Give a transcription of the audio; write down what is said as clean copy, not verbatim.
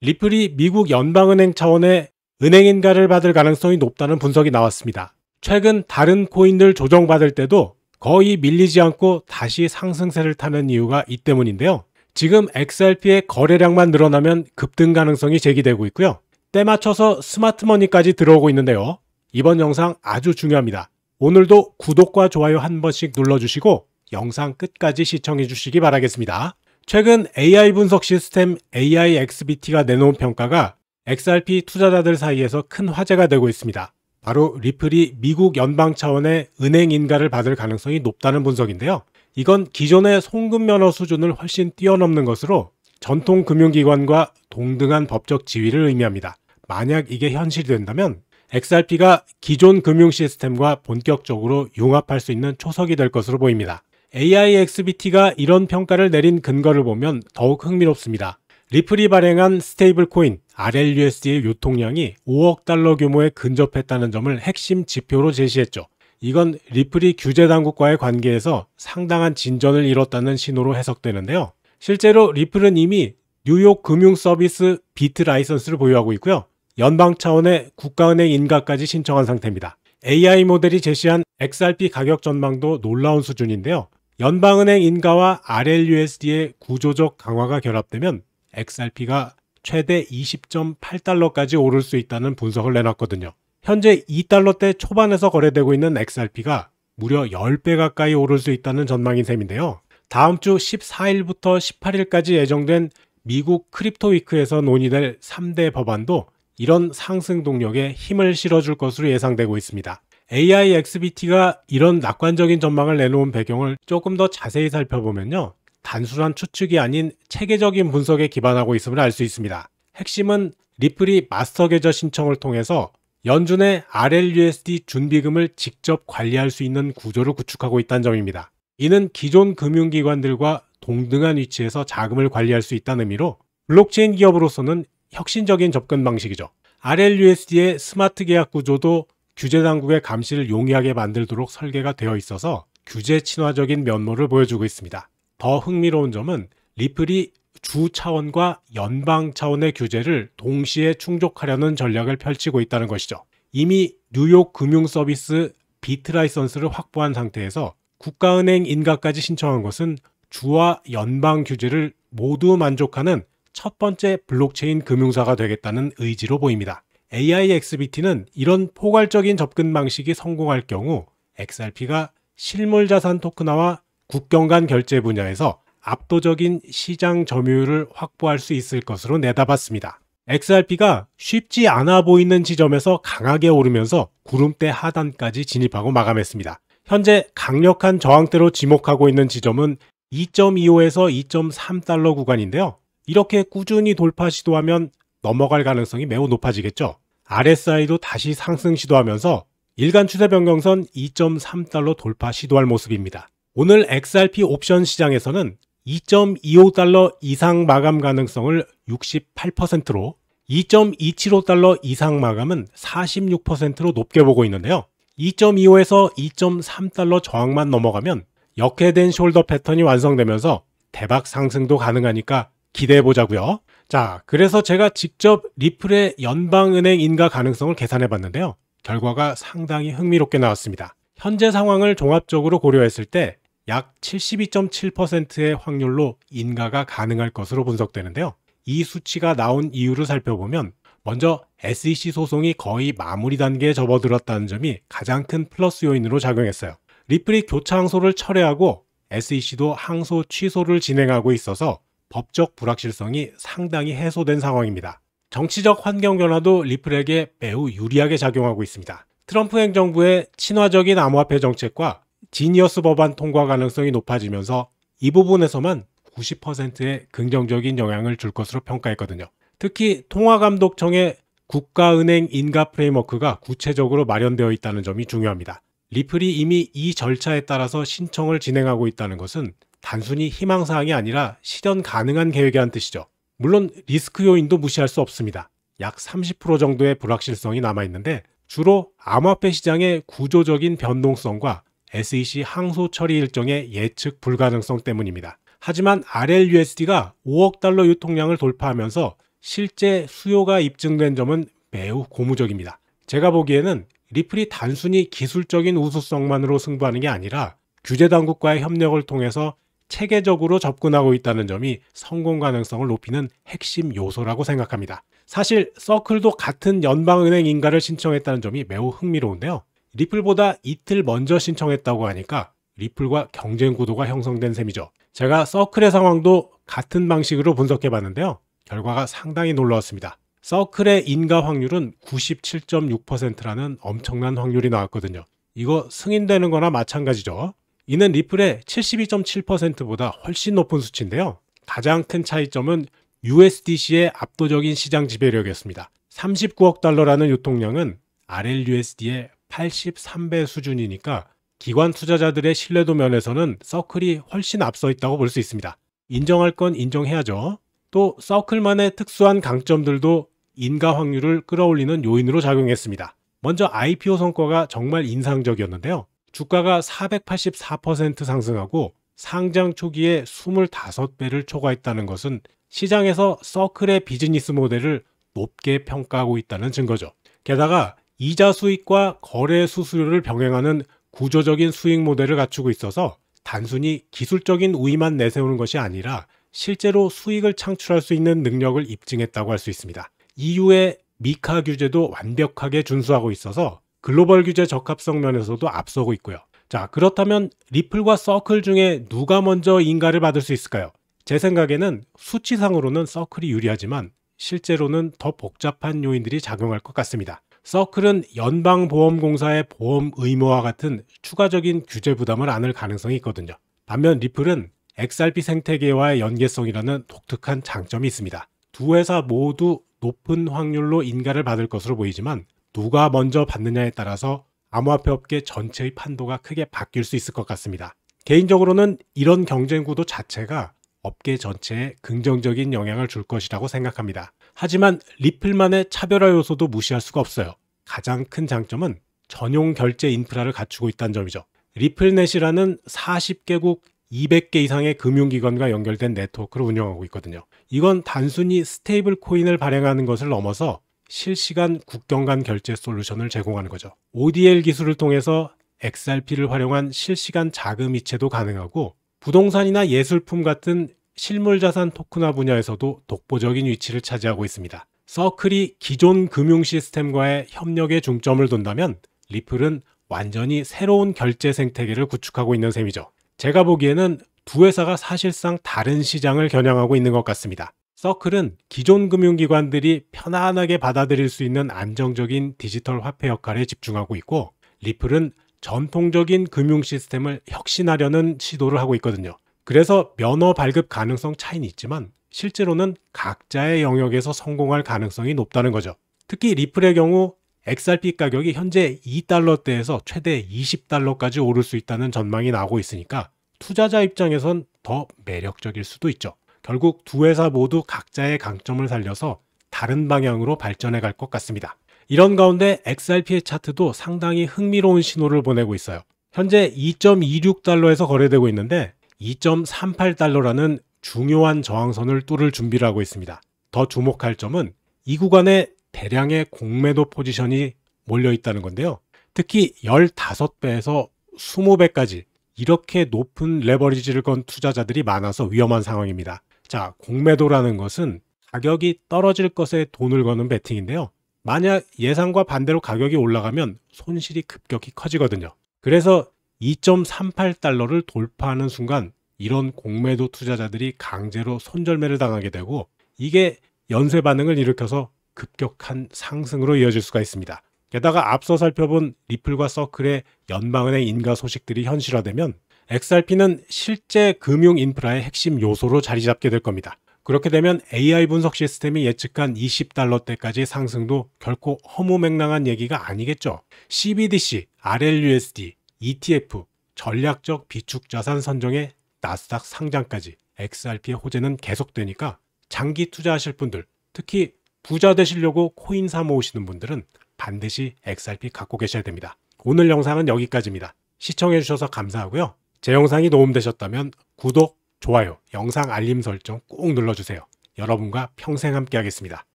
리플이 미국 연방은행 차원의 은행인가를 받을 가능성이 높다는 분석이 나왔습니다. 최근 다른 코인들 조정받을 때도 거의 밀리지 않고 다시 상승세를 타는 이유가 이 때문인데요. 지금 XRP의 거래량만 늘어나면 급등 가능성이 제기되고 있고요. 때 맞춰서 스마트머니까지 들어오고 있는데요. 이번 영상 아주 중요합니다. 오늘도 구독과 좋아요 한 번씩 눌러주시고 영상 끝까지 시청해 주시기 바라겠습니다. 최근 AI 분석 시스템 AIXBT가 내놓은 평가가 XRP 투자자들 사이에서 큰 화제가 되고 있습니다. 바로 리플이 미국 연방 차원의 은행 인가를 받을 가능성이 높다는 분석인데요. 이건 기존의 송금 면허 수준을 훨씬 뛰어넘는 것으로 전통 금융기관과 동등한 법적 지위를 의미합니다. 만약 이게 현실이 된다면 XRP가 기존 금융 시스템과 본격적으로 융합할 수 있는 초석이 될 것으로 보입니다. AIXBT가 이런 평가를 내린 근거를 보면 더욱 흥미롭습니다. 리플이 발행한 스테이블 코인 RLUSD의 유통량이 5억 달러 규모에 근접했다는 점을 핵심 지표로 제시했죠. 이건 리플이 규제 당국과의 관계에서 상당한 진전을 이뤘다는 신호로 해석되는데요. 실제로 리플은 이미 뉴욕 금융 서비스 비트 라이선스를 보유하고 있고요. 연방 차원의 국가은행 인가까지 신청한 상태입니다. AI 모델이 제시한 XRP 가격 전망도 놀라운 수준인데요. 연방은행 인가와 RLUSD의 구조적 강화가 결합되면 XRP가 최대 20.8달러까지 오를 수 있다는 분석을 내놨거든요. 현재 2달러대 초반에서 거래되고 있는 XRP가 무려 10배 가까이 오를 수 있다는 전망인 셈인데요. 다음 주 14일부터 18일까지 예정된 미국 크립토 위크에서 논의될 3대 법안도 이런 상승 동력에 힘을 실어줄 것으로 예상되고 있습니다. AIXBT가 이런 낙관적인 전망을 내놓은 배경을 조금 더 자세히 살펴보면요. 단순한 추측이 아닌 체계적인 분석에 기반하고 있음을 알 수 있습니다. 핵심은 리플이 마스터 계좌 신청을 통해서 연준의 RLUSD 준비금을 직접 관리할 수 있는 구조를 구축하고 있다는 점입니다. 이는 기존 금융기관들과 동등한 위치에서 자금을 관리할 수 있다는 의미로 블록체인 기업으로서는 혁신적인 접근 방식이죠. RLUSD의 스마트 계약 구조도 규제 당국의 감시를 용이하게 만들도록 설계가 되어 있어서 규제 친화적인 면모를 보여주고 있습니다. 더 흥미로운 점은 리플이 주 차원과 연방 차원의 규제를 동시에 충족하려는 전략을 펼치고 있다는 것이죠. 이미 뉴욕 금융 서비스 비트 라이선스를 확보한 상태에서 국가은행 인가까지 신청한 것은 주와 연방 규제를 모두 만족하는 첫 번째 블록체인 금융사가 되겠다는 의지로 보입니다. AIXBT는 이런 포괄적인 접근 방식이 성공할 경우 XRP가 실물자산 토큰화와 국경 간 결제 분야에서 압도적인 시장 점유율을 확보할 수 있을 것으로 내다봤습니다. XRP가 쉽지 않아 보이는 지점에서 강하게 오르면서 구름대 하단까지 진입하고 마감했습니다. 현재 강력한 저항대로 지목하고 있는 지점은 2.25에서 2.3달러 구간인데요. 이렇게 꾸준히 돌파 시도하면 넘어갈 가능성이 매우 높아지겠죠. RSI도 다시 상승 시도하면서 일간 추세 변경선 2.3달러 돌파 시도할 모습입니다. 오늘 XRP 옵션 시장에서는 2.25달러 이상 마감 가능성을 68%로 2.275달러 이상 마감은 46%로 높게 보고 있는데요. 2.25에서 2.3달러 저항만 넘어가면 역회된 숄더 패턴이 완성되면서 대박 상승도 가능하니까 기대해 보자고요. 자, 그래서 제가 직접 리플의 연방은행 인가 가능성을 계산해 봤는데요. 결과가 상당히 흥미롭게 나왔습니다. 현재 상황을 종합적으로 고려했을 때 약 72.7%의 확률로 인가가 가능할 것으로 분석되는데요. 이 수치가 나온 이유를 살펴보면 먼저 SEC 소송이 거의 마무리 단계에 접어들었다는 점이 가장 큰 플러스 요인으로 작용했어요. 리플이 교차 항소를 철회하고 SEC도 항소 취소를 진행하고 있어서 법적 불확실성이 상당히 해소된 상황입니다. 정치적 환경 변화도 리플에게 매우 유리하게 작용하고 있습니다. 트럼프 행정부의 친화적인 암호화폐 정책과 지니어스 법안 통과 가능성이 높아지면서 이 부분에서만 90%의 긍정적인 영향을 줄 것으로 평가했거든요. 특히 통화감독청의 국가은행 인가 프레임워크가 구체적으로 마련되어 있다는 점이 중요합니다. 리플이 이미 이 절차에 따라서 신청을 진행하고 있다는 것은 단순히 희망사항이 아니라 실현 가능한 계획이라는 뜻이죠. 물론 리스크 요인도 무시할 수 없습니다. 약 30% 정도의 불확실성이 남아있는데 주로 암호화폐 시장의 구조적인 변동성과 SEC 항소 처리 일정의 예측 불가능성 때문입니다. 하지만 RLUSD가 5억 달러 유통량을 돌파하면서 실제 수요가 입증된 점은 매우 고무적입니다. 제가 보기에는 리플이 단순히 기술적인 우수성만으로 승부하는 게 아니라 규제 당국과의 협력을 통해서 체계적으로 접근하고 있다는 점이 성공 가능성을 높이는 핵심 요소라고 생각합니다. 사실 서클도 같은 연방은행 인가를 신청했다는 점이 매우 흥미로운데요. 리플보다 이틀 먼저 신청했다고 하니까 리플과 경쟁 구도가 형성된 셈이죠. 제가 서클의 상황도 같은 방식으로 분석해 봤는데요. 결과가 상당히 놀라웠습니다. 서클의 인가 확률은 97.6%라는 엄청난 확률이 나왔거든요. 이거 승인되는 거나 마찬가지죠. 이는 리플의 72.7%보다 훨씬 높은 수치인데요. 가장 큰 차이점은 USDC의 압도적인 시장 지배력이었습니다. 39억 달러라는 유통량은 RLUSD의 83배 수준이니까 기관 투자자들의 신뢰도 면에서는 서클이 훨씬 앞서 있다고 볼 수 있습니다. 인정할 건 인정해야죠. 또 서클만의 특수한 강점들도 인가 확률을 끌어올리는 요인으로 작용했습니다. 먼저 IPO 성과가 정말 인상적이었는데요. 주가가 484% 상승하고 상장 초기에 25배를 초과했다는 것은 시장에서 서클의 비즈니스 모델을 높게 평가하고 있다는 증거죠. 게다가 이자 수익과 거래 수수료를 병행하는 구조적인 수익 모델을 갖추고 있어서 단순히 기술적인 우위만 내세우는 것이 아니라 실제로 수익을 창출할 수 있는 능력을 입증했다고 할 수 있습니다. EU의 미카 규제도 완벽하게 준수하고 있어서 글로벌 규제 적합성 면에서도 앞서고 있고요. 자, 그렇다면 리플과 서클 중에 누가 먼저 인가를 받을 수 있을까요? 제 생각에는 수치상으로는 서클이 유리하지만 실제로는 더 복잡한 요인들이 작용할 것 같습니다. 서클은 연방보험공사의 보험 의무와 같은 추가적인 규제 부담을 안을 가능성이 있거든요. 반면 리플은 XRP 생태계와의 연계성이라는 독특한 장점이 있습니다. 두 회사 모두 높은 확률로 인가를 받을 것으로 보이지만 누가 먼저 받느냐에 따라서 암호화폐 업계 전체의 판도가 크게 바뀔 수 있을 것 같습니다. 개인적으로는 이런 경쟁 구도 자체가 업계 전체에 긍정적인 영향을 줄 것이라고 생각합니다. 하지만 리플만의 차별화 요소도 무시할 수가 없어요. 가장 큰 장점은 전용 결제 인프라를 갖추고 있다는 점이죠. 리플넷이라는 40개국 200개 이상의 금융기관과 연결된 네트워크를 운영하고 있거든요. 이건 단순히 스테이블 코인을 발행하는 것을 넘어서 실시간 국경 간 결제 솔루션을 제공하는 거죠. ODL 기술을 통해서 XRP를 활용한 실시간 자금 이체도 가능하고 부동산이나 예술품 같은 실물자산 토큰화 분야에서도 독보적인 위치를 차지하고 있습니다. 서클이 기존 금융 시스템과의 협력에 중점을 둔다면 리플은 완전히 새로운 결제 생태계를 구축하고 있는 셈이죠. 제가 보기에는 두 회사가 사실상 다른 시장을 겨냥하고 있는 것 같습니다. 서클은 기존 금융기관들이 편안하게 받아들일 수 있는 안정적인 디지털 화폐 역할에 집중하고 있고 리플은 전통적인 금융 시스템을 혁신하려는 시도를 하고 있거든요. 그래서 면허 발급 가능성 차이는 있지만 실제로는 각자의 영역에서 성공할 가능성이 높다는 거죠. 특히 리플의 경우 XRP 가격이 현재 2달러대에서 최대 20달러까지 오를 수 있다는 전망이 나오고 있으니까 투자자 입장에선 더 매력적일 수도 있죠. 결국 두 회사 모두 각자의 강점을 살려서 다른 방향으로 발전해 갈 것 같습니다. 이런 가운데 XRP의 차트도 상당히 흥미로운 신호를 보내고 있어요. 현재 2.26달러에서 거래되고 있는데 2.38달러라는 중요한 저항선을 뚫을 준비를 하고 있습니다. 더 주목할 점은 이 구간에 대량의 공매도 포지션이 몰려 있다는 건데요. 특히 15배에서 20배까지 이렇게 높은 레버리지를 건 투자자들이 많아서 위험한 상황입니다. 자, 공매도라는 것은 가격이 떨어질 것에 돈을 거는 베팅인데요. 만약 예상과 반대로 가격이 올라가면 손실이 급격히 커지거든요. 그래서 2.38달러를 돌파하는 순간 이런 공매도 투자자들이 강제로 손절매를 당하게 되고 이게 연쇄 반응을 일으켜서 급격한 상승으로 이어질 수가 있습니다. 게다가 앞서 살펴본 리플과 서클의 연방은행 인가 소식들이 현실화되면 XRP는 실제 금융 인프라의 핵심 요소로 자리 잡게 될 겁니다. 그렇게 되면 AI 분석 시스템이 예측한 20달러대까지의 상승도 결코 허무맹랑한 얘기가 아니겠죠. CBDC, RLUSD, ETF, 전략적 비축자산 선정에 나스닥 상장까지 XRP의 호재는 계속되니까 장기 투자하실 분들, 특히 부자 되시려고 코인 사 모으시는 분들은 반드시 XRP 갖고 계셔야 됩니다. 오늘 영상은 여기까지입니다. 시청해주셔서 감사하고요. 제 영상이 도움되셨다면 구독, 좋아요, 영상 알림 설정 꼭 눌러주세요. 여러분과 평생 함께 하겠습니다.